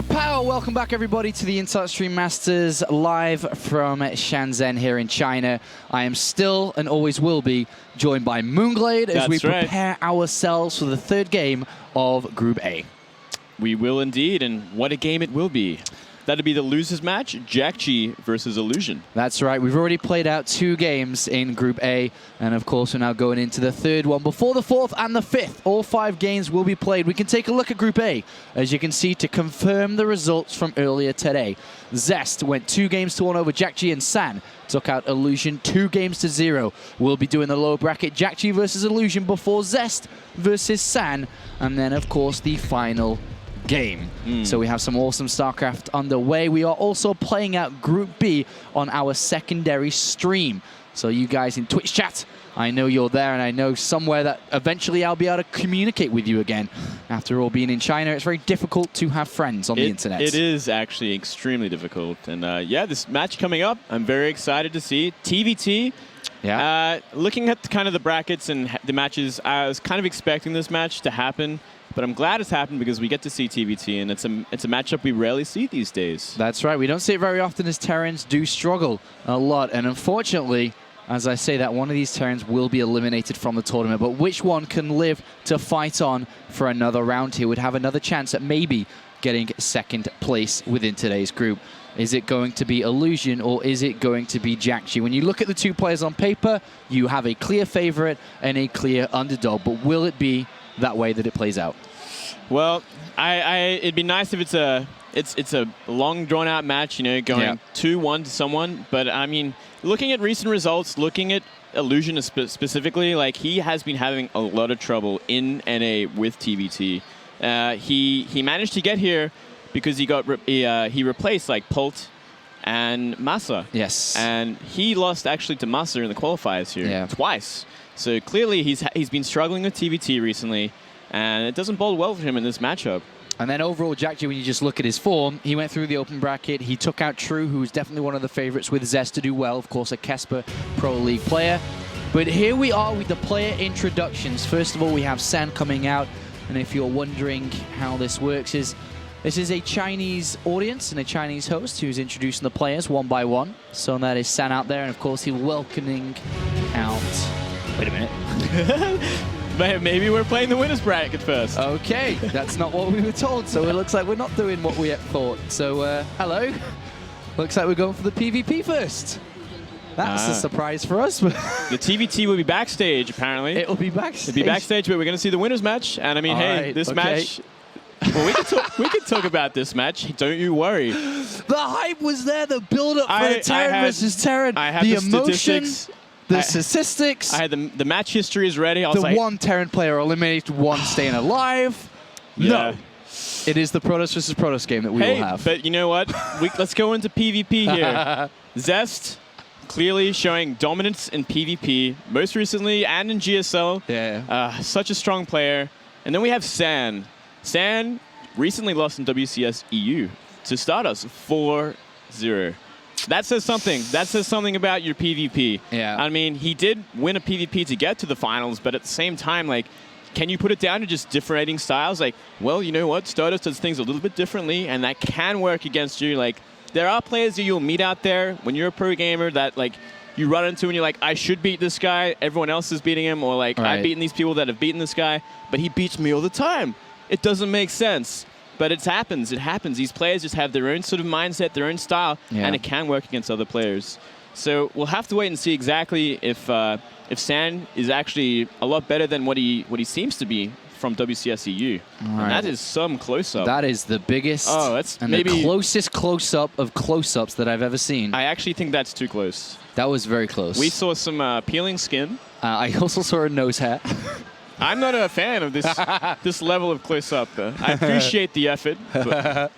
Kapow! Welcome back, everybody, to the Insight Stream Masters live from Shenzhen here in China. I am still, and always will be, joined by Moonglade as we prepare ourselves for the third game of Group A. We will indeed, and what a game it will be. That'll be the losers match, Jackchi versus Illusion. That's right. We've already played out 2 games in Group A, and of course we're now going into the third one. Before the 4th and the 5th, all 5 games will be played. We can take a look at Group A, as you can see, to confirm the results from earlier today. Zest went 2-1 over Jackchi, and San took out Illusion 2-0. We'll be doing the lower bracket, Jackchi versus Illusion, before Zest versus San, and then of course the final game. So we have some awesome StarCraft underway. We are also playing out Group B on our secondary stream. So you guys in Twitch chat, I know you're there, and I know somewhere that eventually I'll be able to communicate with you again. After all, being in China, it's very difficult to have friends on the internet. It is actually extremely difficult. And yeah, this match coming up, I'm very excited to see. TVT, looking at kind of the brackets and the matches, I was kind of expecting this match to happen. But I'm glad it's happened because we get to see TVT, and it's a matchup we rarely see these days. That's right. We don't see it very often, as Terrans do struggle a lot. And unfortunately, as I say that, one of these Terrans will be eliminated from the tournament. But which one can live to fight on for another round here would have another chance at maybe getting second place within today's group. Is it going to be Illusion, or is it going to be Jackchi? When you look at the 2 players on paper, you have a clear favorite and a clear underdog. But will it be that way that it plays out? Well, it'd be nice if it's a long drawn out match, you know, going 2-1 to someone. But I mean, looking at recent results, looking at Illusion specifically, like, he has been having a lot of trouble in NA with TVT. He managed to get here because he replaced like Pult and Masa. Yes. And he lost actually to Masa in the qualifiers here twice. So clearly he's been struggling with TVT recently, and it doesn't bode well for him in this matchup. And then overall, Jackchi, when you just look at his form, he went through the open bracket. He took out True, who's definitely one of the favorites with Zest to do well. Of course, a Kesper Pro League player. But here we are with the player introductions. First of all, we have San coming out. And if you're wondering how this works, this is a Chinese audience and a Chinese host who's introducing the players one by one. So that is San out there, and of course he's welcoming out... Wait a minute. Maybe we're playing the winners bracket first. Okay, that's not what we were told, so it looks like we're not doing what we thought. So, hello. Looks like we're going for the PvP first. That's a surprise for us. The TVT will be backstage, apparently. It'll be backstage. It'll be backstage, but we're going to see the winners match. And I mean, this match... Well, we can talk about this match. Don't you worry. The hype was there. The build-up for the Terran versus Terran. I had the emotion, statistics. The statistics. I had the match history is ready. I was like, one Terran player eliminated, one staying alive. Yeah. No. It is the Protoss versus Protoss game that we will have. But you know what? Let's go into PvP here. Zest clearly showing dominance in PvP, most recently and in GSL. Yeah. Such a strong player. And then we have San. San recently lost in WCS EU to Stardust 4-0. That says something. That says something about your PvP. Yeah. I mean, he did win a PvP to get to the finals, but at the same time, like, can you put it down to just differentiating styles? Like, well, you know what? Stardust does things a little bit differently, and that can work against you. Like, there are players that you'll meet out there when you're a pro gamer that, like, you run into and you're like, I should beat this guy. Everyone else is beating him. Or, like, I've beaten these people that have beaten this guy, but he beats me all the time. It doesn't make sense. But it happens. It happens. These players just have their own sort of mindset, their own style, and it can work against other players. So we'll have to wait and see exactly if San is actually a lot better than what he seems to be from WCS EU. And that is some close-up. That is the biggest that's and maybe the closest close-up of close-ups that I've ever seen. I actually think that's too close. That was very close. We saw some peeling skin. I also saw a nose hair. I'm not a fan of this level of close-up, though. I appreciate the effort. But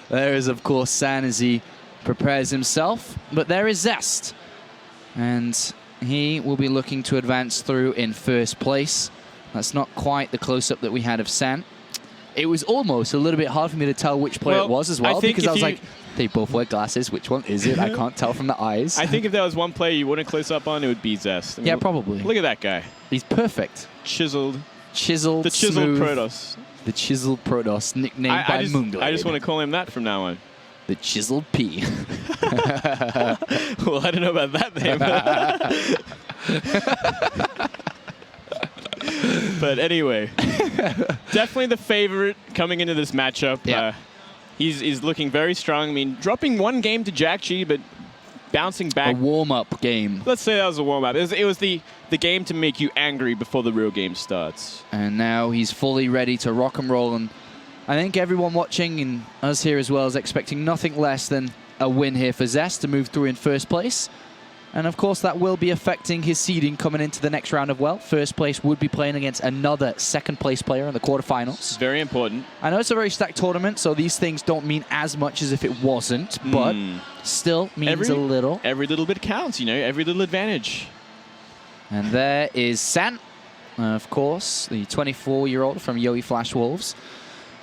there is, of course, San as he prepares himself. But there is Zest. And he will be looking to advance through in first place. That's not quite the close-up that we had of San. It was almost a little bit hard for me to tell which player it was as well, because I was like, they both wear glasses. Which one is it? I can't tell from the eyes. I think if there was one player you wouldn't close up on, it would be Zest. I mean, yeah, probably. Look at that guy. He's perfect. Chiseled. Chiseled, the chiseled smooth. Protoss. The chiseled Protoss, nicknamed by Moonglade. I just want to call him that from now on. The chiseled P. Well, I don't know about that name. But anyway, definitely the favorite coming into this matchup. Yeah. He's looking very strong. I mean, dropping one game to Jack G, but bouncing back. A warm-up game. Let's say that was a warm-up. It was the game to make you angry before the real game starts. And now he's fully ready to rock and roll. And I think everyone watching, and us here as well, is expecting nothing less than a win here for Zest to move through in first place. And of course, that will be affecting his seeding coming into the next round of well. First place would be playing against another second place player in the quarterfinals. Very important. I know it's a very stacked tournament, so these things don't mean as much as if it wasn't, but still means a little. Every little bit counts, you know, every little advantage. And there is San, of course, the 24-year-old from Yowie Flash Wolves.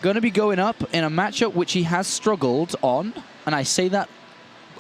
Going to be going up in a matchup which he has struggled on, and I say that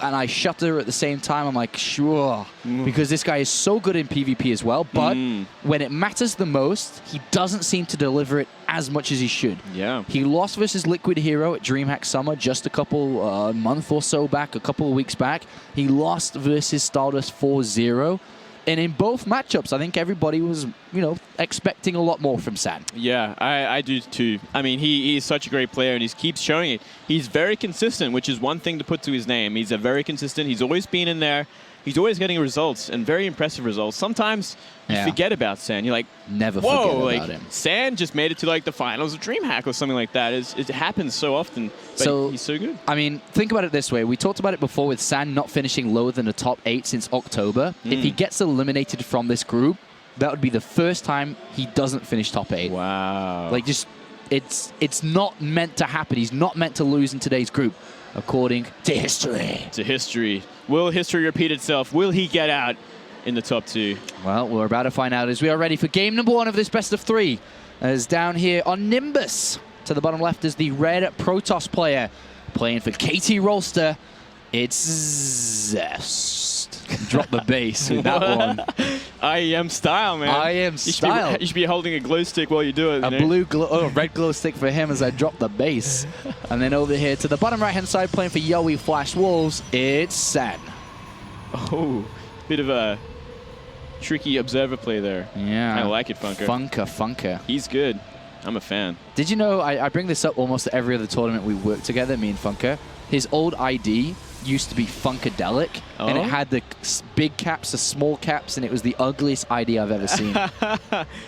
and I shudder at the same time. I'm like, sure, because this guy is so good in PvP as well, but when it matters the most, he doesn't seem to deliver it as much as he should. Yeah. He lost versus Liquid Hero at DreamHack Summer just a couple month or so back, a couple of weeks back. He lost versus Stardust 4-0. And in both matchups, I think everybody was, you know, expecting a lot more from San. Yeah, I do too. I mean, he is such a great player, and he keeps showing it. He's very consistent, which is one thing to put to his name. He's a very consistent. He's always been in there. He's always getting results, and very impressive results. Sometimes you forget about San. You're like, never forget about him. San just made it to like the finals of DreamHack or something like that. It happens so often, but he's so good. I mean, think about it this way. We talked about it before with San not finishing lower than the top 8 since October. If he gets eliminated from this group, that would be the first time he doesn't finish top 8. Wow. Like, just, it's not meant to happen. He's not meant to lose in today's group, according to history. To history. Will history repeat itself? Will he get out in the top 2? Well, we're about to find out as we are ready for game number 1 of this best of 3. As down here on Nimbus, to the bottom left is the red Protoss player. Playing for KT Rolster, it's Zest. Drop the bass with that one. IEM style, man. IEM style. You should be holding a glow stick while you do it. Red glow stick for him as I drop the bass. And then over here to the bottom right-hand side, playing for Yowie Flash Wolves, it's San. Oh, bit of a tricky observer play there. Yeah. I like it, Funker. Funker. He's good. I'm a fan. Did you know, I bring this up almost at every other tournament we work together, me and Funker. His old ID used to be Funkadelic, and it had the big caps, the small caps, and it was the ugliest ID I've ever seen.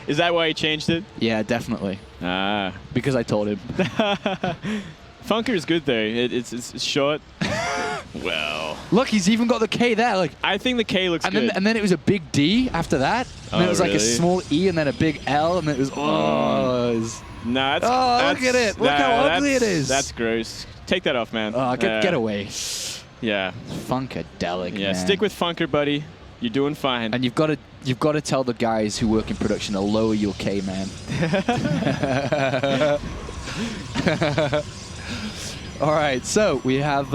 Is that why he changed it? Yeah, definitely. Ah. Because I told him. Funker is good, though. It's short. Well. Look, he's even got the K there. Like, I think the K looks good. And then it was a big D after that. And then it was like a small E and then a big L, and then it was, Nah, look at it. Look how ugly it is. That's gross. Take that off, man. Oh, get away. Yeah. Funkadelic, Yeah, man. Stick stick with Funker, buddy. You're doing fine. And you've got to tell the guys who work in production to lower your K, man. All right, so we have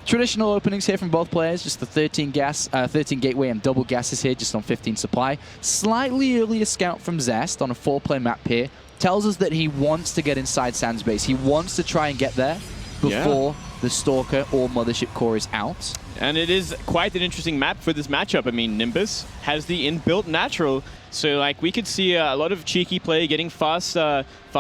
traditional openings here from both players, just the 13 gateway and double gases here, just on 15 supply. Slightly earlier scout from Zest on a 4-play map here. Tells us that he wants to get inside San's base. He wants to try and get there before the Stalker or Mothership Core is out. And it is quite an interesting map for this matchup. I mean, Nimbus has the inbuilt natural, so like we could see a lot of cheeky play, getting fast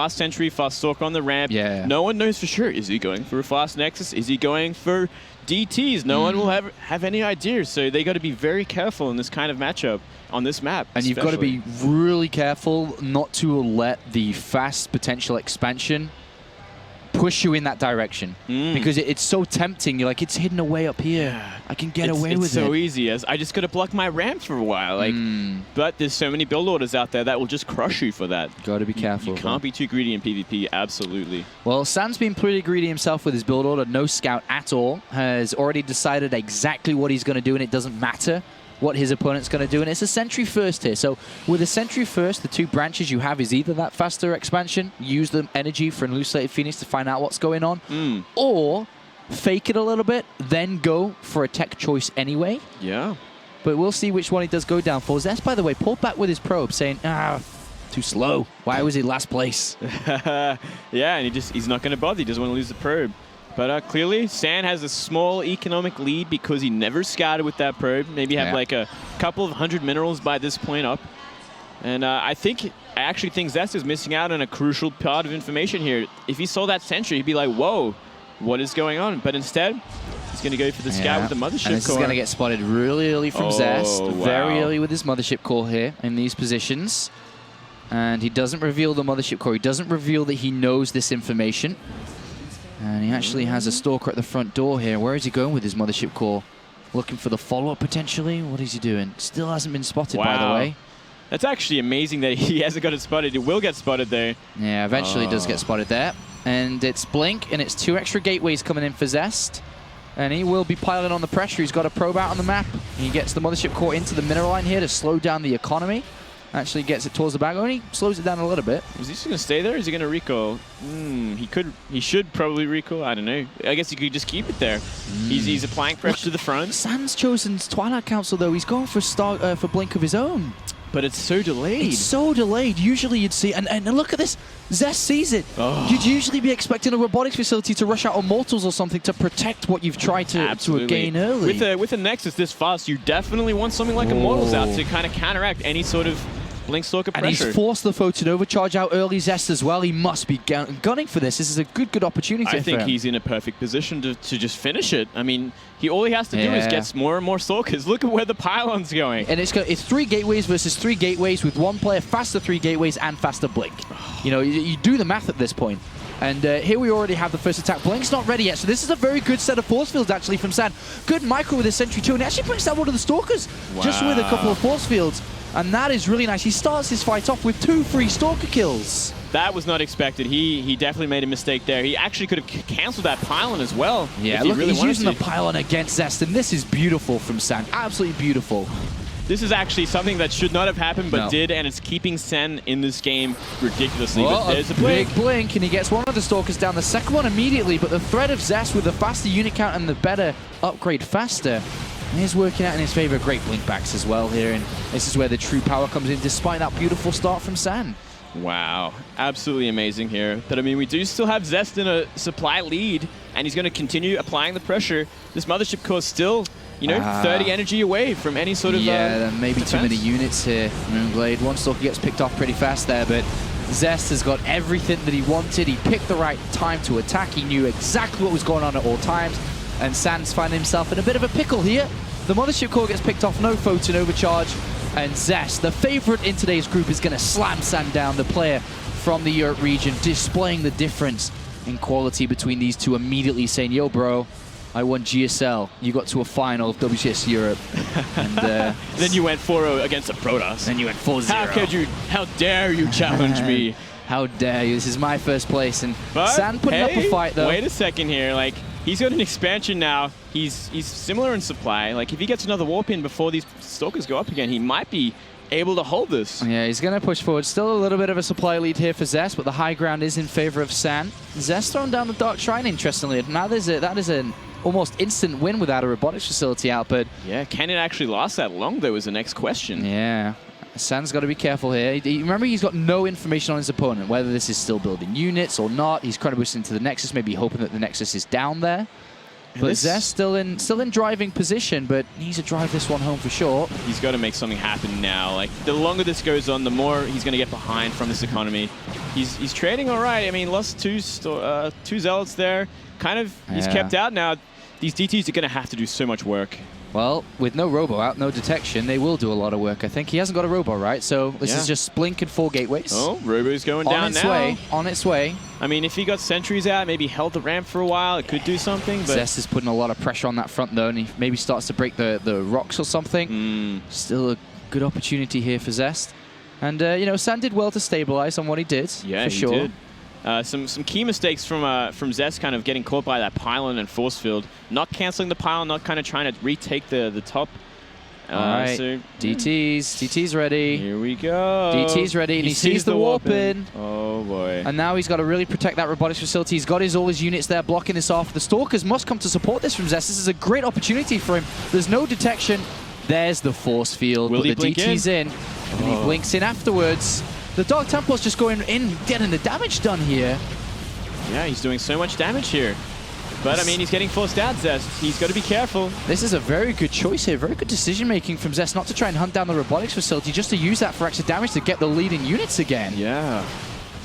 sentry, fast Stalker on the ramp. Yeah. No one knows for sure. Is he going for a fast Nexus? Is he going for DTs? No one will have any idea. So they got to be very careful in this kind of matchup on this map. And you've got to be really careful not to let the fast potential expansion push you in that direction, because it's so tempting. You're like, it's hidden away up here. Yeah. I can get away with it. It's so easy. I just got to block my ramp for a while. Like, but there's so many build orders out there that will just crush you for that. Got to be careful. You can't be too greedy in PvP. Absolutely. Well, San's been pretty greedy himself with his build order. No scout at all. Has already decided exactly what he's going to do, and it doesn't matter what his opponent's going to do. And it's a sentry first here. So with a sentry first, the 2 branches you have is either that faster expansion, use the energy for an Elucidated Phoenix to find out what's going on, or fake it a little bit, then go for a tech choice anyway. Yeah. But we'll see which one he does go down for. Zest, by the way, pulled back with his probe, saying, Too slow. Why was he last place? Yeah, and he's not going to bother. He doesn't want to lose the probe. But clearly, San has a small economic lead because he never scouted with that probe. Maybe have like a couple of 100 minerals by this point up. And I actually think Zest is missing out on a crucial part of information here. If he saw that sentry, he'd be like, whoa, what is going on? But instead, he's going to go for the scout with the mothership core. And this is going to get spotted really early from Zest. Wow. Very early with his mothership core here in these positions. And he doesn't reveal the mothership core. He doesn't reveal that he knows this information. And he actually has a stalker at the front door here. Where is he going with his mothership core? Looking for the follow-up potentially? What is he doing? Still hasn't been spotted, by the way. That's actually amazing that he hasn't got it spotted. It will get spotted there. Yeah, eventually it does get spotted there. And it's Blink, and it's 2 extra gateways coming in for Zest. And he will be piling on the pressure. He's got a probe out on the map. He gets the mothership core into the mineral line here to slow down the economy. Actually gets it towards the back. Only slows it down a little bit. Is he just going to stay there? Or is he going to recall? He should probably recall. I don't know. I guess he could just keep it there. He's applying pressure to the front. San's chosen Twilight Council, though. He's going for Blink of his own. But it's so delayed. It's so delayed. Usually you'd see, and look at this. Zest sees it. Oh. You'd usually be expecting a robotics facility to rush out Immortals or something to protect what you've tried to gain early. With a Nexus this fast, you definitely want something like Immortals out to kind of counteract any sort of Blink Stalker pressure. And he's forced the Photon Overcharge out early, Zest as well. He must be gunning for this. This is a good opportunity for him. I think he's in a perfect position to just finish it. I mean, all he has to do is get more and more Stalkers. Look at where the pylon's going. And it's 3 gateways versus 3 gateways with one player faster 3 gateways and faster Blink. You know, you do the math at this point. And here we already have the first attack. Blink's not ready yet, so this is a very good set of force fields actually from San. Good micro with his sentry too, and he actually brings down one of the Stalkers just with a couple of force fields. And that is really nice. He starts his fight off with 2 free Stalker kills. That was not expected. He definitely made a mistake there. He actually could have cancelled that pylon as well. Yeah, look, he's using the pylon against Zest, and this is beautiful from San. Absolutely beautiful. This is actually something that should not have happened, but did, and it's keeping Sen in this game ridiculously. Well, but there's a big blink, and he gets one of the Stalkers down. The second one immediately, but the threat of Zest with the faster unit count and the better upgrade faster is working out in his favor. Great blink backs as well here, and this is where the true power comes in, despite that beautiful start from San. Wow, absolutely amazing here. But I mean, we do still have Zest in a supply lead, and he's going to continue applying the pressure. This mothership core still, you know, 30 energy away from any sort of maybe defense. Too many units here. Moonglade, one Stalker gets picked off pretty fast there, but Zest has got everything that he wanted. He picked the right time to attack. He knew exactly what was going on at all times, and San's finding himself in a bit of a pickle here. The mothership core gets picked off, no Photon Overcharge, and Zest, the favorite in today's group, is going to slam San down, the player from the Europe region, displaying the difference in quality between these two, immediately saying, yo, bro, I won GSL. You got to a final of WCS Europe. And then you went 4-0 against a Protoss. Then you went 4-0. How dare you challenge me? How dare you? This is my first place. And but, San putting up a fight, though. Wait a second here. Like, he's got an expansion now. He's similar in supply. Like, if he gets another warp in before these Stalkers go up again, he might be able to hold this. Yeah, he's going to push forward. Still a little bit of a supply lead here for Zest, but the high ground is in favor of San. Zest throwing down the Dark Shrine, interestingly. Now that is an almost instant win without a robotics facility out, but... Yeah, can it actually last that long, though, is the next question. Yeah. San's got to be careful here. Remember, he's got no information on his opponent, whether this is still building units or not. He's kind of boosting to the Nexus, maybe hoping that the Nexus is down there. But Zest still in driving position, but needs to drive this one home for sure. He's got to make something happen now. Like, the longer this goes on, the more he's going to get behind from this economy. He's trading all right. I mean, lost two Zealots there. Kind of, he's kept out now. These DTs are going to have to do so much work. Well, with no robo out, no detection, they will do a lot of work, I think. He hasn't got a robo, right? So this is just Blink and 4 gateways. Oh, robo's going down now. On its way. I mean, if he got sentries out, maybe held the ramp for a while, it could do something. But Zest is putting a lot of pressure on that front, though, and he maybe starts to break the rocks or something. Still a good opportunity here for Zest. And, you know, San did well to stabilize on what he did, for sure. Did. Some key mistakes from Zest, kind of getting caught by that pylon and force field. Not canceling the pylon, not kind of trying to retake the top. All right, so, DT's ready. Here we go. DT's ready, and he sees the warp in. Oh boy. And now he's got to really protect that robotics facility. He's got all his units there blocking this off. The Stalkers must come to support this from Zest. This is a great opportunity for him. There's no detection. There's the force field. Will but he the blink DT's in? And he blinks in afterwards. The Dark Templar's just going in, getting the damage done here. Yeah, he's doing so much damage here. But, I mean, he's getting forced out, Zest. He's got to be careful. This is a very good choice here. Very good decision-making from Zest not to try and hunt down the robotics facility, just to use that for extra damage to get the leading units again. Yeah.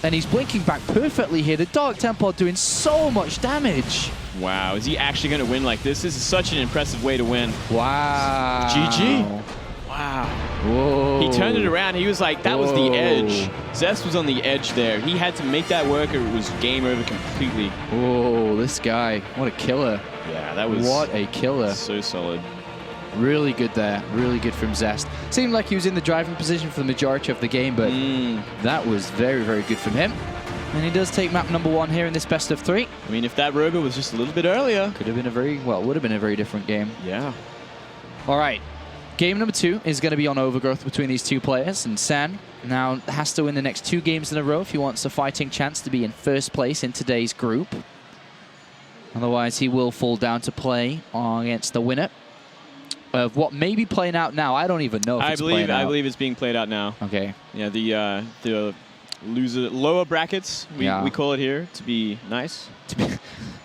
And he's blinking back perfectly here. The Dark Templar doing so much damage. Wow, is he actually going to win like this? This is such an impressive way to win. Wow. GG. Wow. Whoa. He turned it around. He was like, that was the edge. Zest was on the edge there. He had to make that work or it was game over completely. Oh, this guy. What a killer. Yeah, that was... What a killer. So solid. Really good there. Really good from Zest. Seemed like he was in the driving position for the majority of the game, but that was very, very good from him. And he does take map number 1 here in this best of 3. I mean, if that robo was just a little bit earlier... Could have been a very... Well, it would have been a very different game. Yeah. All right. Game number 2 is going to be on overgrowth between these two players, and San now has to win the next 2 games in a row if he wants a fighting chance to be in first place in today's group. Otherwise, he will fall down to play against the winner of what may be playing out now. I don't even know if it's playing out. I believe it's being played out now. Okay. Yeah, the loser lower brackets, we call it here, to be nice.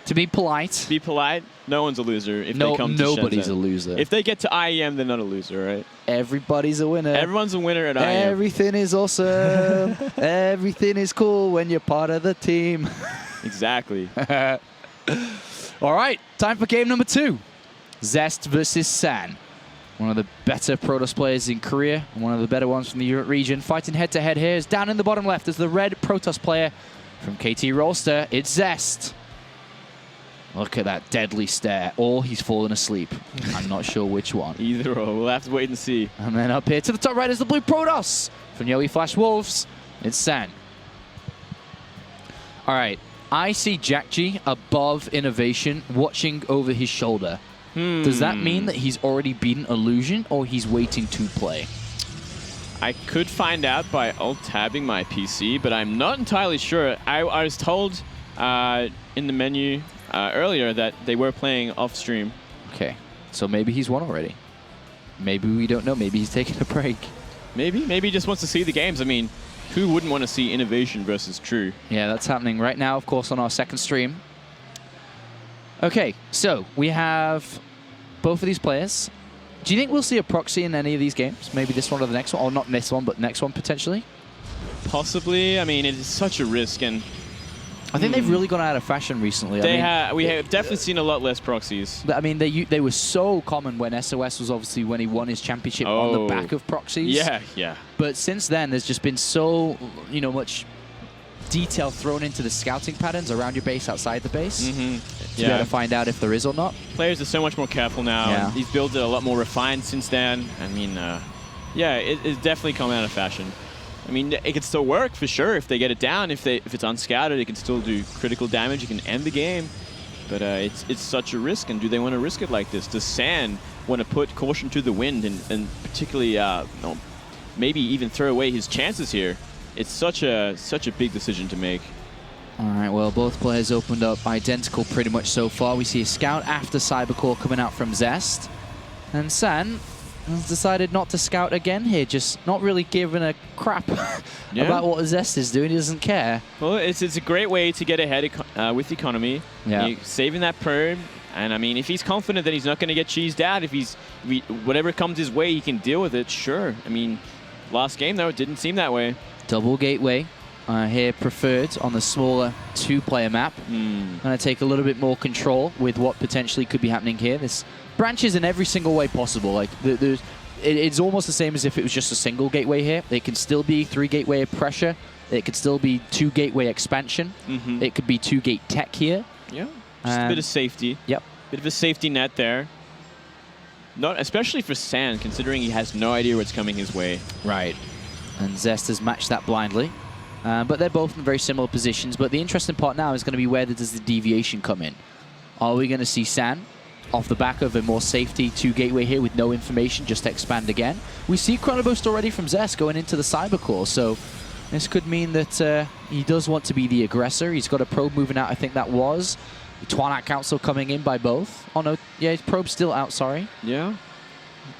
To be polite. Be polite. No one's a loser if they come to Nobody's Shenzhen. a loser. If they get to IEM, they're not a loser, right? Everybo's a winner. Everyone's a winner at IEM. Everything is awesome. Everything is cool when you're part of the team. Exactly. All right, time for game number 2. Zest versus San. One of the better Protoss players in Korea, and one of the better ones from the Europe region. Fighting head-to-head here is down in the bottom left as the red Protoss player from KT Rolster. It's Zest. Look at that deadly stare. Or he's fallen asleep. I'm not sure which one. Either or. We'll have to wait and see. And then up here to the top right is the blue Protoss from Yowie Flash Wolves. It's San. All right. I see Jack G above Innovation watching over his shoulder. Does that mean that he's already beaten Illusion or he's waiting to play? I could find out by alt-tabbing my PC, but I'm not entirely sure. I was told in the menu earlier that they were playing off-stream. Okay, so maybe he's won already. Maybe we don't know. Maybe he's taking a break. Maybe he just wants to see the games. I mean, who wouldn't want to see Innovation versus True? Yeah, that's happening right now, of course, on our second stream. Okay, so we have both of these players. Do you think we'll see a proxy in any of these games? Maybe this one or the next one? Or not this one, but next one potentially? Possibly. I mean, it is such a risk, and I think they've really gone out of fashion recently. We have definitely seen a lot less proxies. I mean, they were so common when SOS was obviously when he won his championship on the back of proxies. Yeah. But since then, there's just been so much detail thrown into the scouting patterns around your base, outside the base, to be able to find out if there is or not. Players are so much more careful now. Yeah. And these builds are a lot more refined since then. I mean, yeah, it's definitely come out of fashion. I mean, it can still work for sure if they get it down. If it's unscouted, it can still do critical damage. It can end the game. But it's such a risk, and do they want to risk it like this? Does San want to put caution to the wind and particularly maybe even throw away his chances here? It's such a big decision to make. All right, well, both players opened up identical pretty much so far. We see a scout after Cybercore coming out from Zest. And San has decided not to scout again here, just not really giving a crap about what Zest is doing. He doesn't care. Well, it's a great way to get ahead with economy. Yeah. Saving that perm. And I mean, if he's confident that he's not going to get cheesed out, whatever comes his way, he can deal with it, sure. I mean, last game, though, it didn't seem that way. Double gateway here preferred on the smaller 2-player map. Going to take a little bit more control with what potentially could be happening here. This branches in every single way possible. Like it's almost the same as if it was just a single gateway here. It can still be 3-gateway pressure. It could still be 2-gateway expansion. It could be 2-gate tech here. Yeah, just a bit of safety. Yep. Bit of a safety net there. Not especially for San, considering he has no idea what's coming his way. Right. And Zest has matched that blindly. But they're both in very similar positions. But the interesting part now is going to be where does the deviation come in? Are we going to see San off the back of a more safety 2-gateway here with no information, just to expand again? We see Chronoboost already from Zest going into the Cybercore. So this could mean that he does want to be the aggressor. He's got a probe moving out, I think that was. The Twanat Council coming in by both. Oh no, yeah, his probe's still out, sorry. Yeah.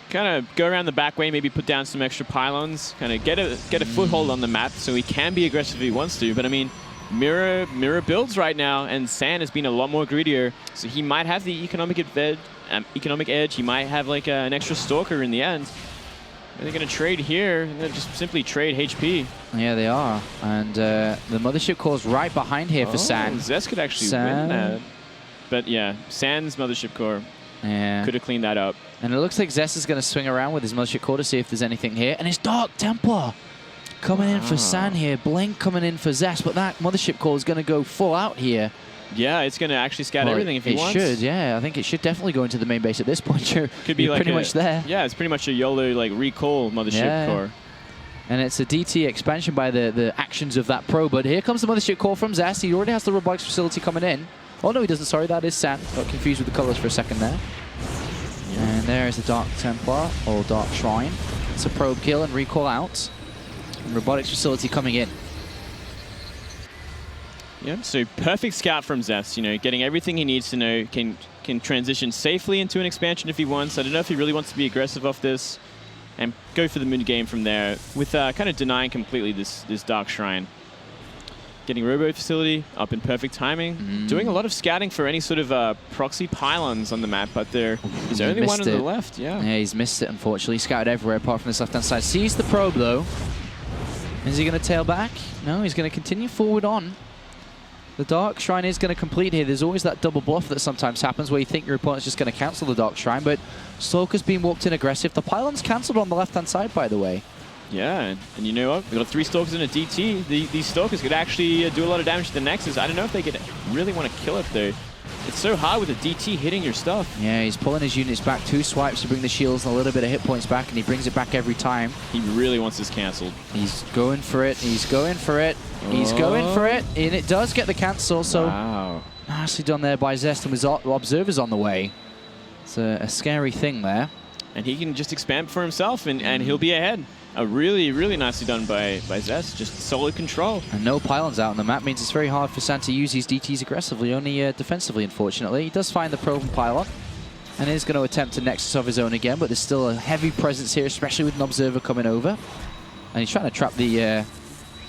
kind of go around the back way, maybe put down some extra pylons, kind of get a foothold on the map so he can be aggressive if he wants to. But I mean, Mirror builds right now, and San has been a lot more greedier, so he might have the economic edge. He might have like an extra Stalker in the end. Are they going to trade here? They're just simply trade HP. Yeah, they are. And the Mothership Core's right behind here for San. Zest could actually win that. But yeah, San's Mothership Core could have cleaned that up. And it looks like Zest is going to swing around with his Mothership Core to see if there's anything here. And it's Dark Templar coming in for San here. Blink coming in for Zest. But that Mothership Core is going to go full out here. Yeah, it's going to actually scatter everything if he wants. It should, yeah. I think it should definitely go into the main base at this point. Could be like pretty much there. Yeah, it's pretty much a YOLO like recall Mothership Core. And it's a DT expansion by the actions of that pro. But here comes the Mothership Core from Zest. He already has the robotics facility coming in. Oh, no, he doesn't. Sorry, that is San. Got confused with the colors for a second there. Yeah. And there is the Dark Templar, or Dark Shrine. It's a probe kill and recall out. And robotics facility coming in. Yeah, so perfect scout from Zest, you know, getting everything he needs to know, can transition safely into an expansion if he wants. I don't know if he really wants to be aggressive off this and go for the mid game from there with kind of denying completely this Dark Shrine. Getting Robo Facility up in perfect timing. Doing a lot of scouting for any sort of proxy pylons on the map, but there's only one on the left. Yeah, he's missed it, unfortunately. Scouted everywhere apart from this left-hand side. Sees the probe, though. Is he going to tail back? No, he's going to continue forward on. The Dark Shrine is going to complete here. There's always that double bluff that sometimes happens where you think your opponent's just going to cancel the Dark Shrine, but Stalker's been walked in aggressive. The pylon's cancelled on the left-hand side, by the way. Yeah, and you know what? We've got 3 Stalkers and a DT. These Stalkers could actually do a lot of damage to the Nexus. I don't know if they could really want to kill it, though. It's so hard with a DT hitting your stuff. Yeah, he's pulling his units back 2 swipes to bring the shields and a little bit of hit points back, and he brings it back every time. He really wants this cancelled. He's going for it. He's going for it. He's going for it. And it does get the cancel, so nicely done there by Zest, and with Observers on the way. It's a scary thing there. And he can just expand for himself, and he'll be ahead. Really, really nicely done by Zest. Just solid control. And no pylons out on the map means it's very hard for San to use these DTs aggressively, only defensively, unfortunately. He does find the probe and pylon, and is going to attempt a Nexus of his own again, but there's still a heavy presence here, especially with an Observer coming over. And he's trying to trap the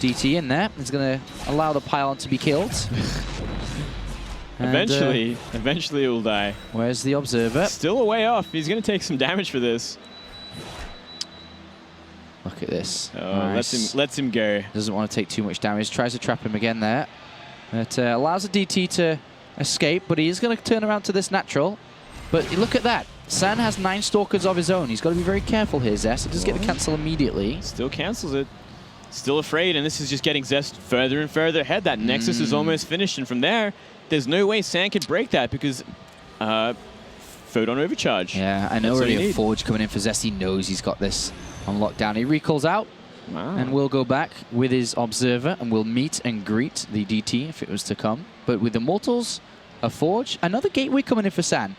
DT in there. He's going to allow the pylon to be killed. Eventually it will die. Where's the Observer? Still a way off. He's going to take some damage for this. Look at this. Oh, nice. lets him go. Doesn't want to take too much damage. Tries to trap him again there. It allows the DT to escape, but he is going to turn around to this natural. But look at that. San has 9 Stalkers of his own. He's got to be very careful here, Zest. He does get the cancel immediately. Still cancels it. Still afraid, and this is just getting Zest further and further ahead. That Nexus is almost finished, and from there, there's no way San can break that because Photon Overcharge. Yeah, I know already a Forge coming in for Zest. He knows he's got this on lockdown. He recalls out and will go back with his Observer and will meet and greet the DT if it was to come. But with Immortals, a Forge, another Gateway coming in for San.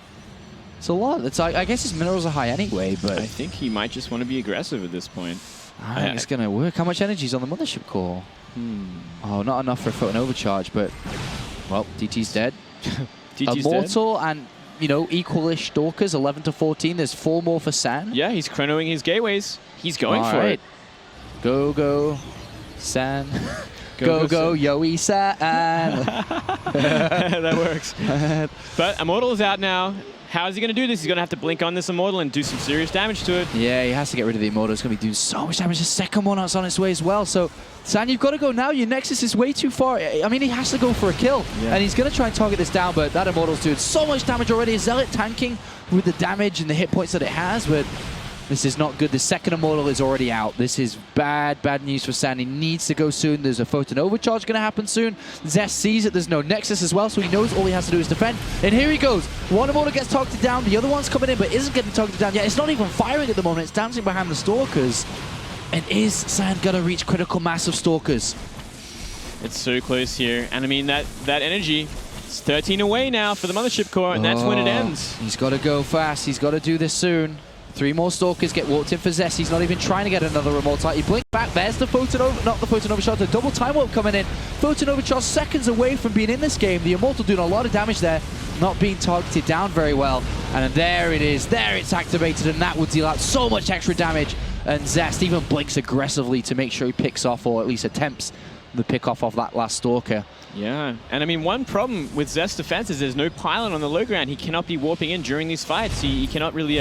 It's a lot. It's, I guess his minerals are high anyway, but I think he might just want to be aggressive at this point. I think it's going to work. How much energy is on the Mothership Core? Oh, not enough for a Photon Overcharge, but, well, DT's dead. DT's Immortal dead. and, you know, equal-ish Stalkers, 11 to 14. There's 4 more for San. Yeah, he's chronoing his gateways. He's going for it. Go, San. Go, Yoey San. That works. But Immortal is out now. How is he going to do this? He's going to have to blink on this Immortal and do some serious damage to it. Yeah, he has to get rid of the Immortal. It's going to be doing so much damage. The second one is on its way as well. So, San, you've got to go now. Your Nexus is way too far. I mean, he has to go for a kill. Yeah. And he's going to try and target this down, but that Immortal's doing so much damage already. Zealot tanking with the damage and the hit points that it has, but this is not good. The second Immortal is already out. This is bad news for San. He needs to go soon. There's a Photon Overcharge going to happen soon. Zest sees it. There's no Nexus as well, so he knows all he has to do is defend. And here he goes. One Immortal gets targeted down. The other one's coming in, but isn't getting targeted down yet. It's not even firing at the moment. It's dancing behind the Stalkers. And is San going to reach critical mass of Stalkers? It's so close here. And I mean, that energy, it's 13 away now for the Mothership Core, and that's when it ends. He's got to go fast. He's got to do this soon. 3 more Stalkers get walked in for Zest. He's not even trying to get another Immortal. He blinked back. There's the Photon Over, not the Photon Overcharge, the double time warp coming in. Photon Overcharge seconds away from being in this game. The Immortal doing a lot of damage there, not being targeted down very well. And there it is. There it's activated, and that would deal out so much extra damage. And Zest even blinks aggressively to make sure he picks off, or at least attempts the pick off of that last Stalker. Yeah, and I mean, one problem with Zest's defense is there's no pylon on the low ground. He cannot be warping in during these fights. He cannot really,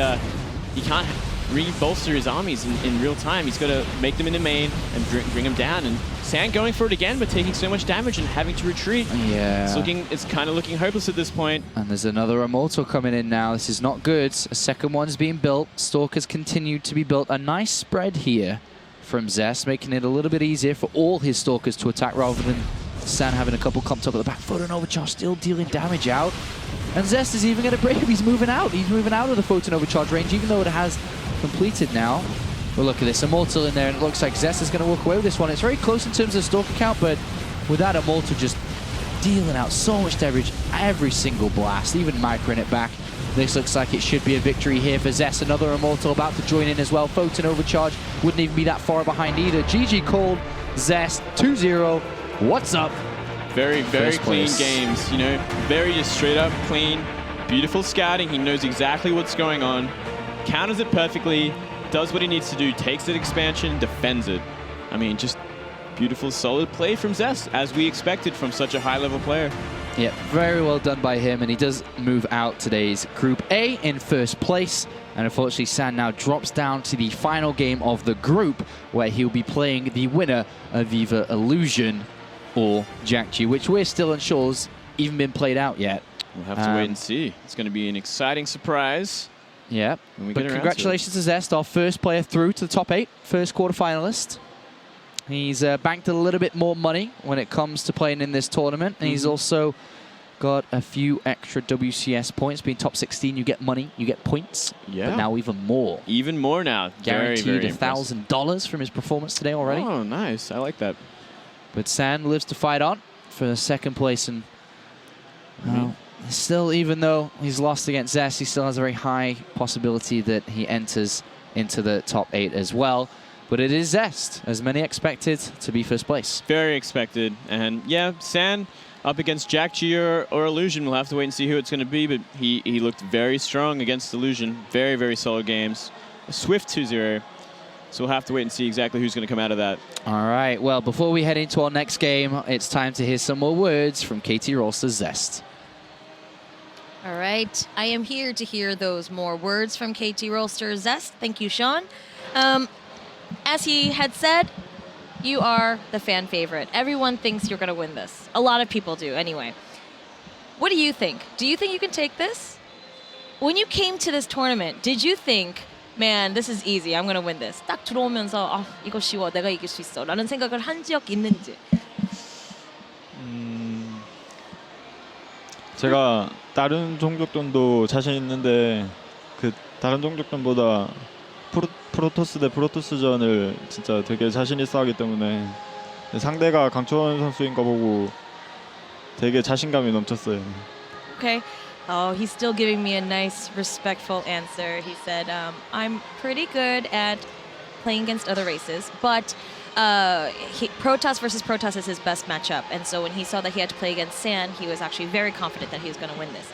he can't re-bolster his armies in real time. He's got to make them in the main and bring them down. And Sand going for it again, but taking so much damage and having to retreat. Yeah. It's kind of looking hopeless at this point. And there's another Immortal coming in now. This is not good. A second one's being built. Stalkers continue to be built. A nice spread here from Zest, making it a little bit easier for all his Stalkers to attack rather than San having a couple comped up at the back. Photon Overcharge still dealing damage out. And Zest is even going to break him. He's moving out. He's moving out of the Photon Overcharge range, even though it has completed now. But look at this, Immortal in there, and it looks like Zest is going to walk away with this one. It's very close in terms of Stalker count, but with that Immortal just dealing out so much damage every single blast, even microing it back. This looks like it should be a victory here for Zest. Another Immortal about to join in as well. Photon Overcharge wouldn't even be that far behind either. GG called. Zest 2-0. What's up? Very, very clean games, you know, very just straight up clean, beautiful scouting. He knows exactly what's going on, counters it perfectly, does what he needs to do, takes that expansion, defends it. I mean, just beautiful, solid play from Zest, as we expected from such a high-level player. Yeah, very well done by him, and he does move out today's Group A in first place. And unfortunately, San now drops down to the final game of the group, where he'll be playing the winner of either Illusion or Jack-G, which we're still unsure has even been played out yet. We'll have to wait and see. It's going to be an exciting surprise. Yeah, but congratulations to Zest, our first player through to the top 8, first quarterfinalist. He's banked a little bit more money when it comes to playing in this tournament, and he's also got a few extra WCS points. Being top 16, you get money, you get points, but now even more. Even more now. Guaranteed $1,000 from his performance today already. Oh, nice. I like that. But San lives to fight on for second place, and still, even though he's lost against Zest, he still has a very high possibility that he enters into the top 8 as well. But it is Zest, as many expected, to be first place. Very expected. And yeah, San up against Jack-G or Illusion. We'll have to wait and see who it's going to be, but he looked very strong against Illusion. Very, very solid games. A swift 2-0. So we'll have to wait and see exactly who's going to come out of that. All right, well, before we head into our next game, it's time to hear some more words from KT Rolster's Zest. All right, I am here to hear those more words from KT Rolster's Zest. Thank you, Sean. As he had said, you are the fan favorite. Everyone thinks you're going to win this. A lot of people do, anyway. What do you think? Do you think you can take this? When you came to this tournament, did you think, man, this is easy. I'm going to win this. 딱 들어오면서 아, 이거 쉬워. 내가 이길 수 있어. 라는 생각을 한 적 있는지. 제가 다른 종족전도 자신 있는데 그 다른 종족전보다 프로토스 대 프로토스전을 진짜 되게 자신 있어 하기 때문에 상대가 강초원 선수인 거 보고 되게 자신감이 넘쳤어요. Okay. Oh, he's still giving me a nice, respectful answer. He said, I'm pretty good at playing against other races, but Protoss versus Protoss is his best matchup. And so when he saw that he had to play against San, he was actually very confident that he was going to win this.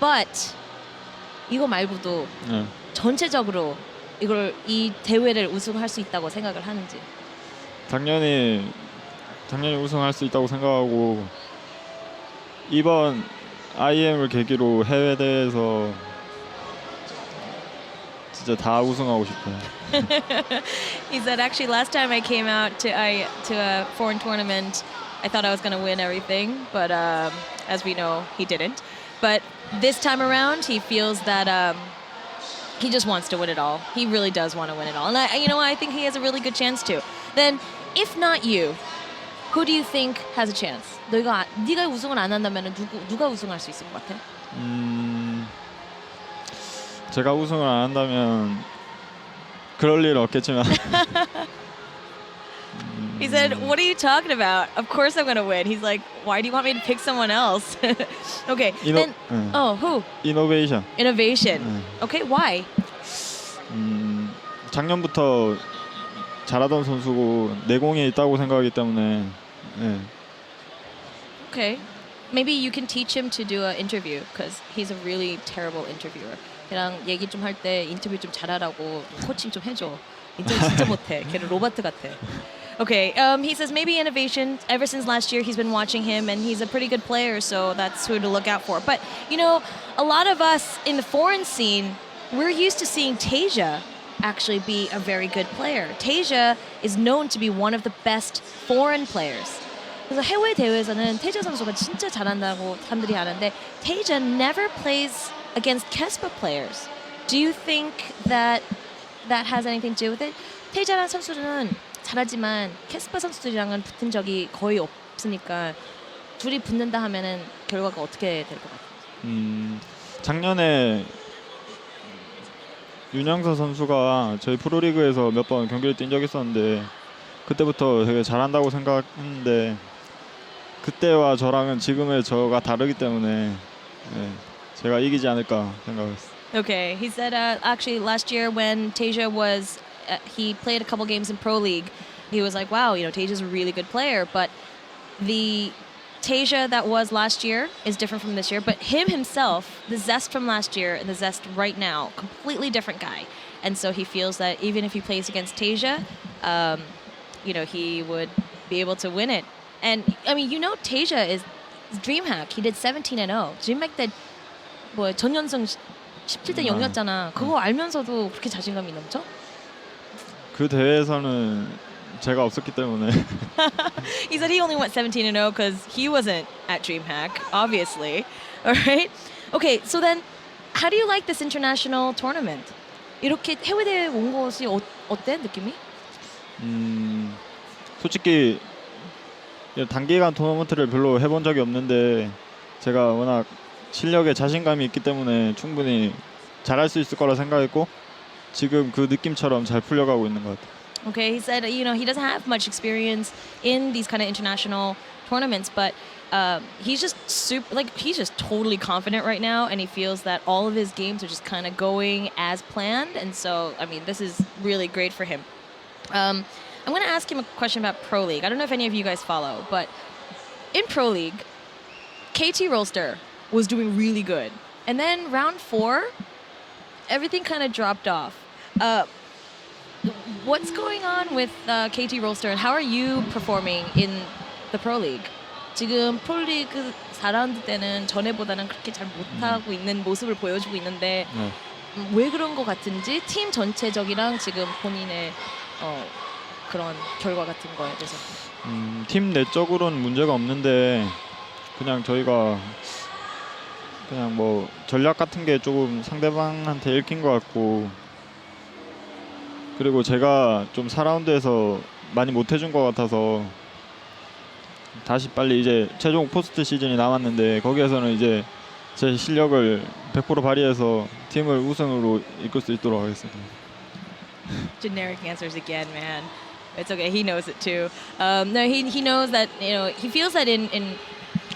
But 이거 말고도 전체적으로 이 대회를 우승할 수 있다고 생각을 하는지. 당연히 우승할 수 있다고 생각하고 이번 IEM을 계기로 해외 대회에서 진짜 다 우승하고 싶어요. He said, actually, last time I came out to a foreign tournament, I thought I was going to win everything, but as we know, he didn't. But this time around, he feels that he just wants to win it all. He really does want to win it all, and I think he has a really good chance to. Then, if not you, who do you think has a chance? 네가 우승을 안 한다면 누가 우승할 수 있을 것 같아? 제가 우승을 안 한다면 그럴 일 없겠지만. He said, what are you talking about? Of course I'm going to win. He's like, why do you want me to pick someone else? Okay. Then, who? Innovation. Okay, why? 작년부터 잘하던 선수고 내공이 있다고 생각하기 때문에 예. Okay. Maybe you can teach him to do an interview because he's a really terrible interviewer. 걔랑 얘기 좀 할 때 인터뷰 좀 잘하라고 코칭 좀 해줘. 인터뷰 진짜 못해. 걔는 로봇 같아. Okay, he says maybe innovation. Ever since last year, he's been watching him, and he's a pretty good player, so that's who to look out for. But, you know, a lot of us in the foreign scene, we're used to seeing Tasia actually be a very good player. Tasia is known to be one of the best foreign players. 그래서 해외 대회에서는 태자 선수가 진짜 잘한다고 사람들이 아는데 Tasia never plays against Kespa players. Do you think that has anything to do with it? 태자라는 선수는 잘하지만 캐스파 선수들이랑은 붙은 적이 거의 없으니까 둘이 붙는다 하면은 결과가 어떻게 될 것 같아요? 작년에 윤영서 선수가 저희 프로리그에서 몇 번 경기를 뛴 적이 있었는데 그때부터 되게 잘한다고 생각했는데 그때와 저랑은 지금의 저가 다르기 때문에 예, 제가 이기지 않을까 생각했어요. Okay, he said actually last year when Tasia was he played a couple games in Pro League, he was like, wow, you know, Tasia's a really good player, but the Tasia that was last year is different from this year, but him himself, the Zest from last year and the Zest right now, completely different guy. And so he feels that even if he plays against Tasia, you know, he would be able to win it. And I mean, you know, Tasia is DreamHack. He did 17-0. DreamHack 때 뭐 전연승 17대 0이었잖아. 그거 알면서도 그렇게 자신감이 넘쳐? 그 대회에서는 제가 없었기 때문에 He said he only went 17-0 because he wasn't at DreamHack, obviously. All right. Okay, so then how do you like this international tournament? 이렇게 해외 대회 온 것이 어때 느낌이? 솔직히 단기간 토너먼트를 별로 해본 적이 없는데 제가 워낙 실력에 자신감이 있기 때문에 충분히 잘할 수 있을 거라 생각했고 지금 그 느낌처럼 잘 풀려가고 있는 것 같아요. Okay, he said, you know, he doesn't have much experience in these kind of international tournaments, but he's just he's just totally confident right now, and he feels that all of his games are just kind of going as planned, and so, I mean, this is really great for him. I'm going to ask him a question about Pro League. I don't know if any of you guys follow, but in Pro League, KT Rolster was doing really good, and then round 4, everything kind of dropped off. What's going on with KT Rolster and how are you performing in the Pro League? 지금 프로리그 4라운드 때는 전에보다는 그렇게 잘 못하고 있는 모습을 보여주고 있는데 왜 그런 것 같은지 팀 전체적이랑 지금 본인의 그런 결과 같은 거에 대해서 팀 내적으로는 문제가 없는데 그냥 저희가 그냥 뭐 전략 같은 게 조금 상대방한테 읽힌 것 같고 그리고 제가 좀 4라운드에서 많이 못해준 것 같아서 다시 빨리 이제 최종 포스트 시즌이 남았는데 거기에서는 이제 제 실력을 100% 발휘해서 팀을 우승으로 이끌 수 있도록 하겠습니다. Generic answers again, man. It's okay. He knows it too. No, he knows that, you know, he feels that in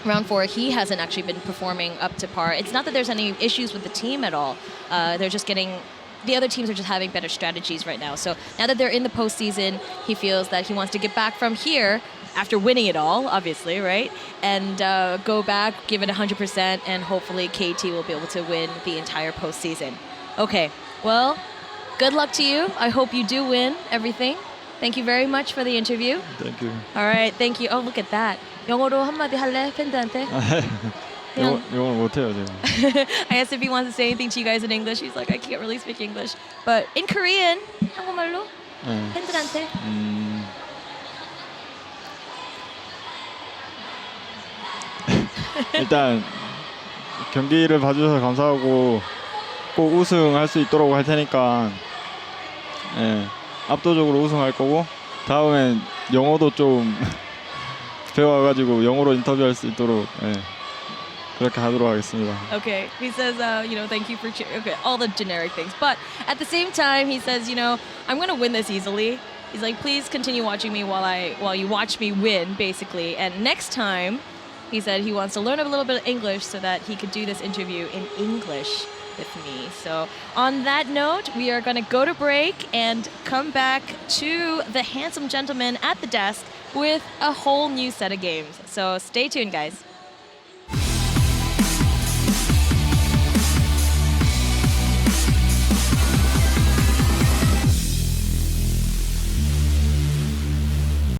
round 4 he hasn't actually been performing up to par. It's not that there's any issues with the team at all. They're just the other teams are just having better strategies right now. So now that they're in the postseason, he feels that he wants to get back from here after winning it all, obviously, right? And go back, give it 100%, and hopefully KT will be able to win the entire postseason. Okay, well, good luck to you. I hope you do win everything. Thank you very much for the interview. Thank you. All right, thank you. Oh, look at that. 영어로 한마디 할래, 팬들한테? 영어 못해요 제가. I asked if he wants to say anything to you guys in English. He's like, I can't really speak English. But in Korean, 한국말로 팬들한테. 일단 경기를 봐주셔서 감사하고 꼭 우승할 수 있도록 할 테니까 압도적으로 우승할 거고 다음엔 영어도 좀 배워가지고 영어로 인터뷰할 수 있도록 그렇게 하도록 하겠습니다. Okay, he says, you know, thank you for okay, all the generic things. But at the same time, he says, you know, I'm going to win this easily. He's like, please continue watching me while you watch me win, basically. And next time, he said he wants to learn a little bit of English so that he could do this interview in English. with me. So on that note, we are going to go to break and come back to the handsome gentleman at the desk with a whole new set of games. So stay tuned, guys.